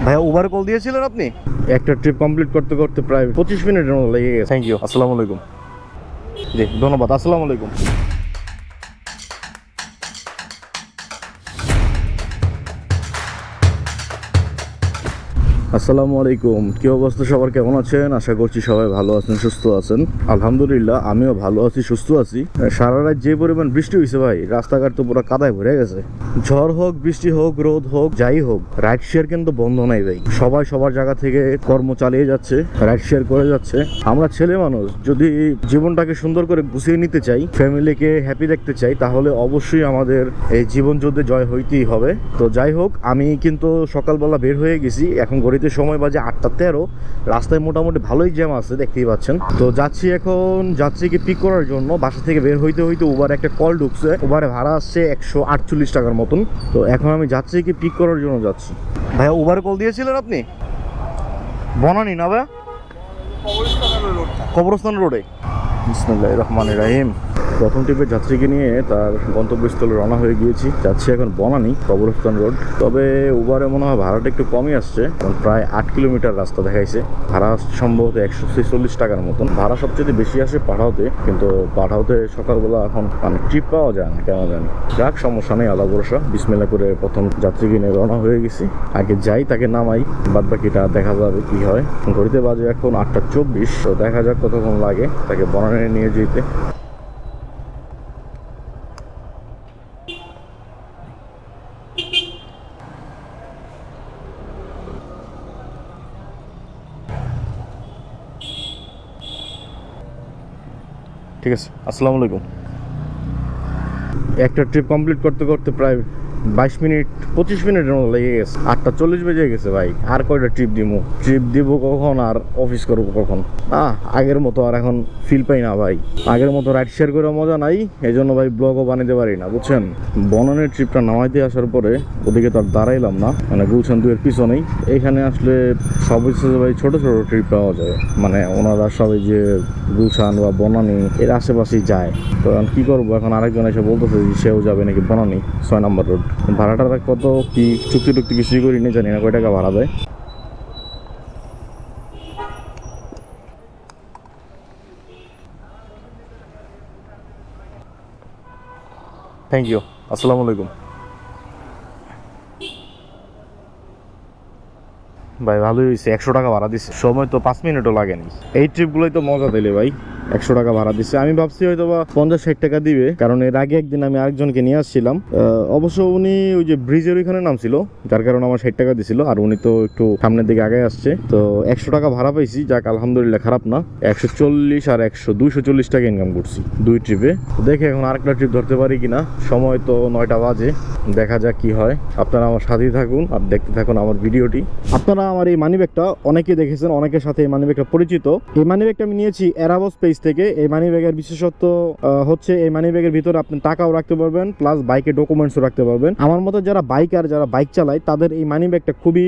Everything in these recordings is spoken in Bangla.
ভাইয়া উবার কল দিয়েছিলেন আপনি? একটা ট্রিপ কমপ্লিট করতে করতে প্রায় 25 মিনিটের মতো লেগে গেছে। থ্যাংক ইউ, আসসালামু আলাইকুম। জি ধন্যবাদ, আসসালামু আলাইকুম। আসসালামু আলাইকুম, কি অবস্থা সবার, কেমন আছেন? আশা করছি সবাই ভালো আছেন, সুস্থ আছেন। আলহামদুলিল্লাহ আমিও ভালো আছি, সুস্থ আছি। সারা রাত যে পরিমাণ বৃষ্টি হয়েছে ভাই, রাস্তাঘাট তো পুরো কাদায় ভরে গেছে। ঝড় হোক, বৃষ্টি হোক, রোদ হোক, যাই হোক, রাইড শেয়ার কিন্তু বন্ধ নাই ভাই। সবাই সবার জায়গা থেকে কর্ম চালিয়ে যাচ্ছে, রাইড শেয়ার করে যাচ্ছে। আমরা ছেলে মানুষ যদি জীবনটাকে সুন্দর করে গুছিয়ে নিতে চাই, ফ্যামিলিকে হ্যাপি দেখতে চাই, তাহলে অবশ্যই আমাদের এই জীবন যুদ্ধে জয় হইতেই হবে। তো যাই হোক, আমি কিন্তু সকালবেলা বের হয়ে গেছি, এখন ঘড়িতে সময় বাজে 8:13। রাস্তায় মোটামুটি ভালোই জ্যাম আছে, দেখতেই পাচ্ছেন। তো যাচ্ছি এখন যাত্রীকে পিক করার জন্য। বাসা থেকে বের হইতে হইতে উবার একটা কল ঢুকছে, উবারে ভাড়া আসছে 148 টাকার মতন। তো এখন আমি যাত্রীকে পিক করার জন্য যাচ্ছি। ভাইয়া উবার কল দিয়েছিলেন আপনি? বনানী না ভাইয়া? কবরস্থান রোডে। বিসমিল্লাহির রহমানির রহিম। প্রথম ট্রিপের যাত্রীকে নিয়ে তার গন্তব্যস্থলে রওনা হয়ে গিয়েছি, যাচ্ছি এখন বনানী কবরস্থান রোড। তবে উবারে মনে হয় ভাড়াটা একটু কমই আসছে, কারণ প্রায় 8 কিলোমিটার রাস্তা দেখাইছে। ভাড়া আসছে সম্ভবত 146 টাকার মতন। ভাড়া সবচেয়ে বেশি আসে পাঠাওতে, কিন্তু পাঠাওতে সকালবেলা এখন মানে ট্রিপ পাওয়া যায় না কেন জানি। যাক, সমস্যা নেই, আল্লাহ ভরসা। বিসমিল্লাহ করে প্রথম যাত্রীকে নিয়ে রওনা হয়ে গেছি। আগে যাই, তাকে নামাই, বাদ বাকিটা দেখা যাবে কি হয়। ঘড়িতে বাজে এখন 8:24। তো দেখা যাক কতক্ষণ লাগে তাকে বনানী নিয়ে যেতে। ঠিক আছে, আসসালামু আলাইকুম। একটা ট্রিপ কমপ্লিট করতে করতে প্রায় 25 মিনিটের মতো লেগে গেছে। 8:40 বেজে গেছে ভাই। আর কয়টা ট্রিপ দিব কখন, আর অফিস করবো কখন? আগের মতো আর এখন ফিল পাই না ভাই। আগের মতো রাইড শেয়ার করে মজা নাই, এই জন্য ভাই ব্লগও বানাতে পারি না, বুঝছেন। বনানীর ট্রিপটা নামাইতে আসার পরে ওদিকে তো আর দাঁড়াইলাম না, মানে গুলশান 2 এর পিছনেই। এইখানে আসলে সব হচ্ছে ভাই ছোট ছোট ট্রিপ পাওয়া যায়, মানে ওনারা সবাই যে গুলশান বা বনানী এর আশেপাশেই যায়। তো এখন কী করবো, এখন আরেকজন এসে বলতেছে যে সেও যাবে নাকি বনানী 6 নম্বর রোড। ভাড়াটা কত কি চুক্তি টুক্তি কিছুই করি নি, জানি না কয় টাকা ভাড়া দেয়। থ্যাংক ইউ, আসসালামু আলাইকুম। ভাই ভালোই হয়েছে, 100 টাকা ভাড়া দিচ্ছে। সময় তো 5 মিনিটও লাগেনি। এই ট্রিপগুলোই তো মজা দিলে ভাই। 100 টাকা ভাড়া দিচ্ছে। আমি ভাবছি হয়তো বা 50-60 টাকা দিবে, কারণ এর আগে একদিন আমি আরেকজনকে নিয়ে আসছিলাম। অবশ্য উনি ওই যে ব্রিজের ওইখানে নামছিল, যার কারণে আমার 60 টাকা দিছিল। আর উনি তো একটু সামনের দিকে আগে আসছে, তো 100 টাকা ভাড়া পাইছি। যাক, আলহামদুলিল্লাহ, খারাপ না। 140 আর 240 টাকা ইনকাম করছি 2 ট্রিপে। দেখে এখন আরেকটা ট্রিপ ধরতে পারি কিনা। সময় তো 9টা বাজে, দেখা যাক কি হয়। আপনারা আমার সাথেই থাকুন আর দেখতে থাকুন আমার ভিডিওটি। আপনারা আমার এই মানিব্যাগটা অনেকে দেখেছেন, অনেকের সাথে এই মানিব্যাগটা পরিচিত। এই মানিব্যাগটা আমি নিয়েছি এরাবস পেজ থেকে। এই মানিব্যাগের বিশেষত্ব হচ্ছে এই মানিব্যাগের ভিতরে আপনি টাকাও রাখতে পারবেন, প্লাস বাইকের ডকুমেন্টসও রাখতে পারবেন। আমার মতো যারা বাইকার, যারা বাইক চালায়, তাদের এই মানিব্যাগটা খুবই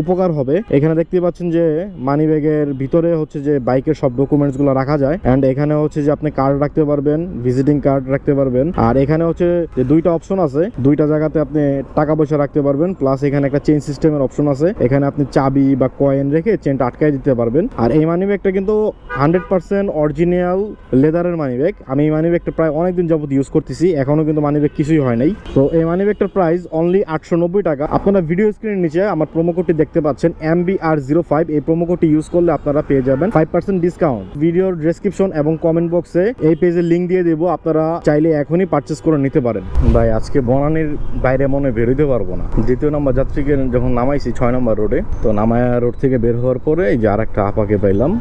উপকার হবে। এখানে দেখতে পাচ্ছেন যে মানিব্যাগের ভিতরে হচ্ছে যে বাইকের সব ডকুমেন্টসগুলো রাখা যায়। অ্যান্ড এখানে হচ্ছে যে আপনি কার্ড রাখতে পারবেন, ভিজিটিং কার্ড রাখতে পারবেন। আর এখানে হচ্ছে যে 2টা অপশন আছে, 2টা জায়গাতে আপনি টাকা পয়সা রাখতে পারবেন। প্লাস এখানে একটা চেইন সিস্টেমের অপশন আছে, এখানে আপনি চাবি বা কয়েন রেখে চেনটা আটকায় দিতে পারবেন। আর এই মানিব্যাগটা কিন্তু 100% অরিজিনাল লেদারের মানিব্যাগ। আমি এই মানিব্যাগটা প্রায় অনেকদিন যাবত ইউজ করতেছি, এখনো কিন্তু মানিব্যাগ কিছুই হয় নাই। তো এই মানিব্যাগটার প্রাইস অনলি 890 টাকা। আপনারা ভিডিও স্ক্রিনের নিচে আমার প্রোমো কোডটি দেখতে পাচ্ছেন, MBR05। এই প্রোমো কোডটি ইউজ করলে আপনারা পেয়ে যাবেন 5% ডিসকাউন্ট। ভিডিওর ডেসক্রিপশন এবং কমেন্ট বক্সে এই পেজের লিঙ্ক দিয়ে দেবো, আপনারা চাইলে এখনই পারচেস করে নিতে পারেন। ভাই আজকে বনানীর বাইরে মনে বেরোতে পারবো না। 2 নম্বর যাত্রীকে যখন নামাইছি 6 নম্বর রোডে, তো নামায়া রোড থেকে বের হওয়ার পরে এই যে আরেকটা আপাকে পাইলাম,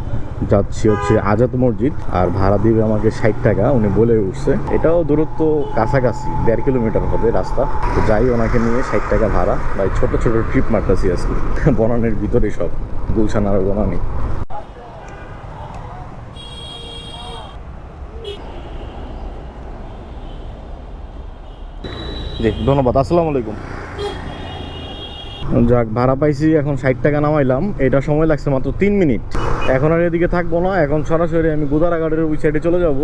যাচ্ছি হচ্ছে আজাদ মসজিদ। আর ভাড়া দিবে আমাকে 60 টাকা, উনি বলে উঠছে। এটাও দূরত্ব কাছাকাছি, 1.5 কিলোমিটার হবে রাস্তা। তো যাই, ওনাকে নিয়ে 60 টাকা ভাড়া। ভাই ছোট ছোট ট্রিপ মারতেছি আজকে বনানীর ভিতরে, সব গুলশান আর বনানী। জি ধন্যবাদ, আসসালামু আলাইকুম। যাক, ভাড়া পাইছি, এখন 60 টাকা নামাইলাম। এটা সময় লাগছে মাত্র 3 মিনিট। এখন আর এদিকে থাকবো না, এখন সরাসরি আমি গোদারাঘাটের ওই সাইডে চলে যাব,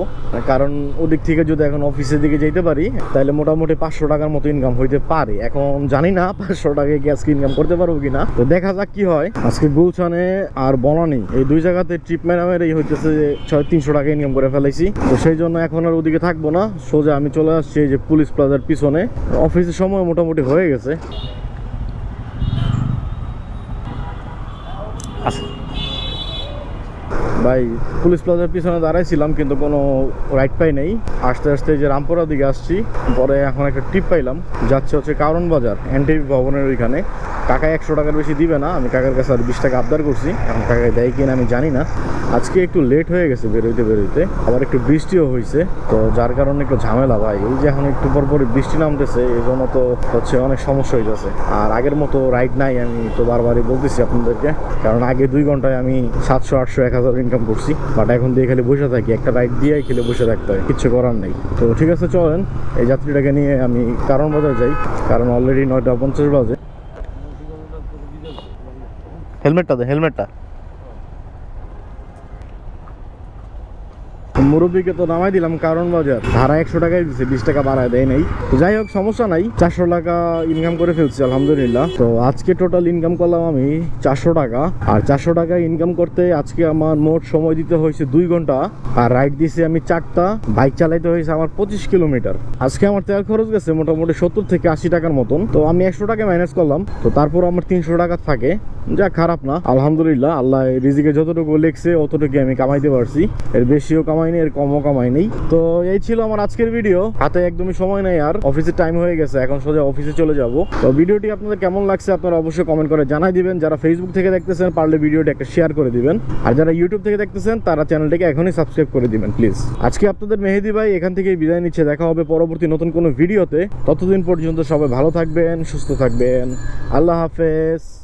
কারণ ওদিক থেকে যদি এখন অফিসের দিকে যেতে পারি তাহলে মোটামুটি 500 টাকার মতো ইনকাম হইতে পারে। এখন জানি না 500 টাকায় কি আজকে ইনকাম করতে পারবো কিনা, তো দেখা যাক কি হয়। আজকে গুলশানে আর বনানী এই দুই জায়গাতে ট্রিপ মেরামের এই হইতেছে যে 300 টাকা ইনকাম করে ফেলাইছি। তো সেই জন্য এখন আর ওদিকে থাকবো না, সোজা আমি চলে আসছি এই যে পুলিশ প্লাজার পিছনে। অফিসের সময় মোটামুটি হয়ে গেছে। ভাই, পুলিশ প্লাজার পিছনে দাঁড়াইছিলাম কিন্তু কোনো রাইড পাই নাই। আস্তে আস্তে যে রামপুরার দিকে আসছি, পরে এখন একটা ট্রিপ পাইলাম, যাচ্ছে হচ্ছে কারণ বাজার এনটিভি ভবনের ওইখানে। কাকায় 100 টাকার বেশি দিবে না, আমি কাকার কাছে আর 20 টাকা আবদার করছি। এখন কাকায় দেয় কিনা আমি জানি না। আজকে একটু লেট হয়ে গেছে বেরোইতে, আবার একটু বৃষ্টিও হয়েছে, তো যার কারণে একটু ঝামেলা ভাই। এই যে এখন একটু পর পরই বৃষ্টি নামতেছে, এই জন্য তো হচ্ছে অনেক সমস্যা হয়ে যাচ্ছে। আর আগের মতো রাইড নাই, আমি তো বারবারই বলতেছি আপনাদেরকে, কারণ আগে 2 ঘন্টায় আমি 700, 800, 1000 ইনকাম করছি। বাট এখন দিয়ে খালি বসে থাকি, একটা রাইড দিয়েই খেলে বসে থাকতে হয়, কিচ্ছু করার নেই। তো ঠিক আছে, চলেন এই যাত্রীটাকে নিয়ে আমি কারণ বাজার যাই, কারণ অলরেডি 9:50 বাজে। হেলমেটটা দে, হেলমেটটা। মুরব্বীকে তো নামাই দিলাম কারণ বাজার, ভাড়া 100 টাকাই দিচ্ছে, 20 টাকা বাড়ায় দেয় নাই। তো যাই হোক, সমস্যা নাই, 400 টাকা ইনকাম করে ফেলছি আলহামদুলিল্লাহ। তো আজকে টোটাল ইনকাম করলাম আমি 400 টাকা। আর 400 টাকা ইনকাম করতে আজকে আমার মোট সময় দিতে হয়েছে 2 ঘন্টা, আর রাইড দিছি আমি 4টা। বাইক চালাইতে হয়েছে আমার 25 কিলোমিটার। আজকে আমার তেল খরচ গেছে মোটামুটি 70 থেকে 80 টাকার মতন। তো আমি 100 টাকা ম্যানেজ করলাম, তো তারপর আমার 300 টাকা থাকে, যা খারাপ না আলহামদুলিল্লাহ। আল্লাহ রিজিকে যতটুকু লেখছে অতটুকু আমি কামাইতে পারছি, এর বেশিও কামাইনি, এর কমও কামাই নেই। তো এই ছিল আমার আজকের ভিডিও। হাতে একদমই সময় নেই, আর অফিসের টাইম হয়ে গেছে, এখন সোজা অফিসে চলে যাব। তো ভিডিওটি আপনাদের কেমন লাগছে আপনারা অবশ্যই কমেন্ট করে জানাই দিবেন। যারা ফেসবুক থেকে দেখতেছেন পারলে ভিডিওটি একটা শেয়ার করে দিবেন, আর যারা ইউটিউব থেকে দেখতেছেন তারা চ্যানেলটিকে এখনই সাবস্ক্রাইব করে দিবেন প্লিজ। আজকে আপনাদের মেহেদি ভাই এখান থেকেই বিদায় নিচ্ছে, দেখা হবে পরবর্তী নতুন কোনো ভিডিওতে। ততদিন পর্যন্ত সবাই ভালো থাকবেন, সুস্থ থাকবেন, আল্লাহ হাফেজ।